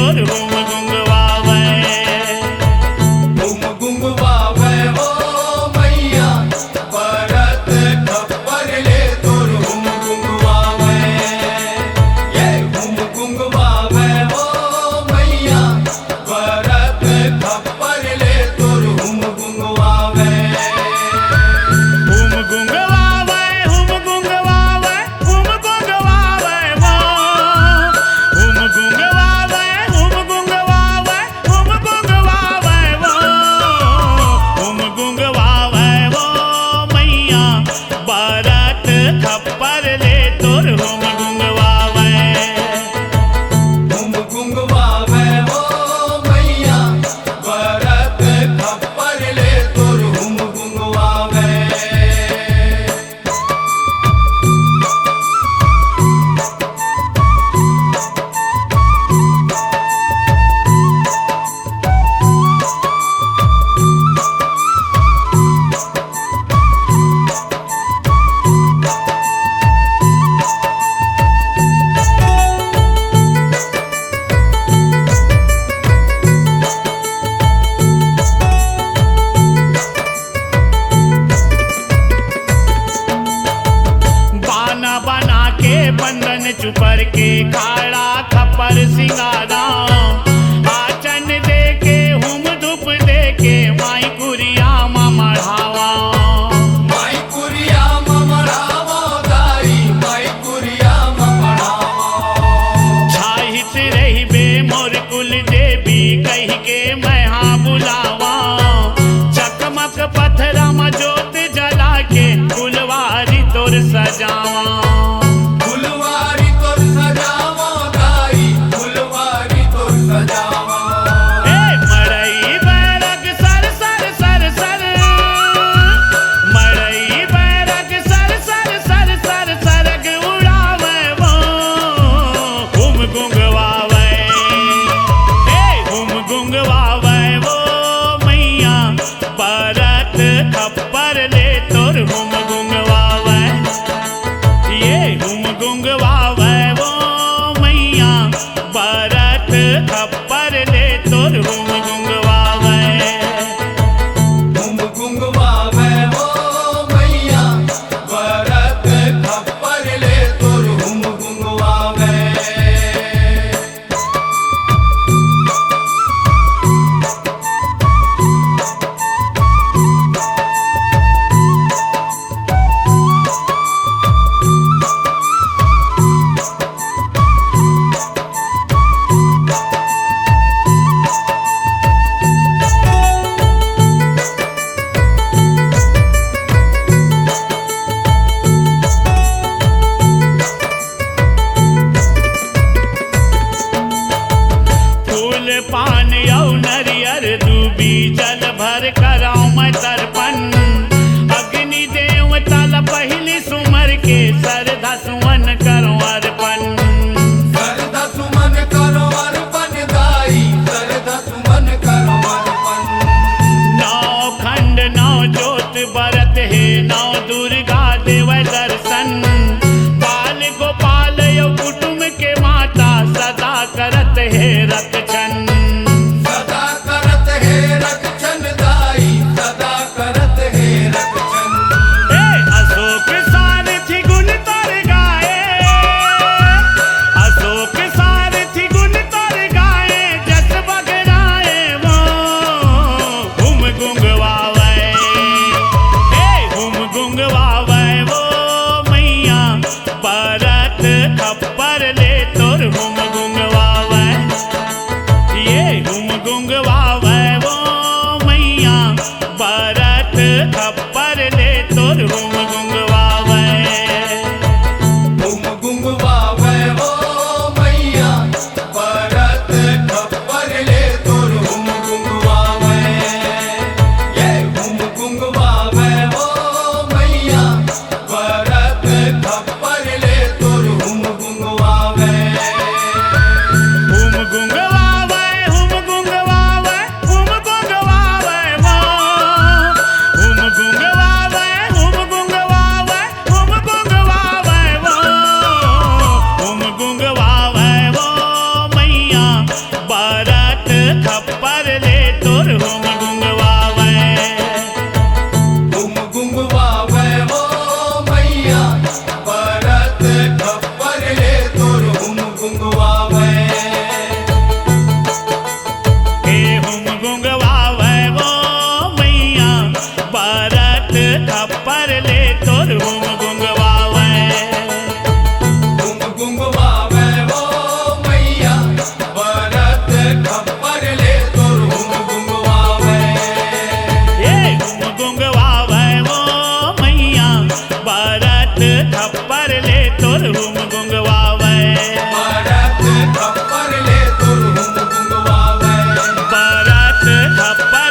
तोर हुम गुंगवावे। हुम गुंगवावे वो मैया भरत खप्पर ले तोर हुम गुंगवावे। ये हुम गुंगवावे वो मैया भरत खप्पर ले तोर हुम गुंगवावे। हुम गुंगवावे हुम गुंगवावे हुम गुंगवावे वो। हुम गुंगवावे हुम गुंगवावे हुम गुंगवावे वो। हुम गुंगवावे वो मैया भरत खप्पर ले तोर हुम गुंगवावे। हुम गुंगवावे वो मैया भरत खप्पर ले तोर हुम गुंगवावे। बाना बना के बंधन चुपर के खाड़ा खप्पर सिंगारा। आचन दे के हुम धूप दे के माई कुरिया मढ़ावा। माई कुरिया ममड़ावा दाई माई कुरिया ममड़ावा। छाहित रही बे मोर कुल देवी कही के मैं हाँ बुलावा। चकमक पत्थरा में जोत जला के फुलवारी तोर सजावा। फुलवारी तोर सजावा दाई फुलवारी तोर सजावा। ए मड़ई बैरग सर सर सर सर। मड़ई बैरग सर सर सर सर सरग उड़ावे वो। हुम गुंगवावे हुम गुंगवावे वो मैया भरत खप्पर ले तोर हुम गुंगवावे। ये हुम गुंगवावे वो मैया भरत खप्पर ले तोर हुम गुंगवावे। हुम गुंगवावे वो मैया भरत खप्पर ले तोर हुम गुंगवावे। फूल पान यौ नरियर दूबी जल भर कराऊं मैं तर्पण। अग्नि देवता ला पहली सुमर के सरधा सुमन करूं अर्पण। सरधा सुमन करो अर्पण दाई सरधा सुमन करो अर्पण। नौ खंड नौ ज्योत बरत है नौ दुर्गा देव दर्शन। बाल गोपाल यौ कुटुंब के माता सदा करत है रक्षण। सदा करत है रक्षण दाई सदा करत है रक्षण। अशोक सारथी गुण तर गाए। खप्पर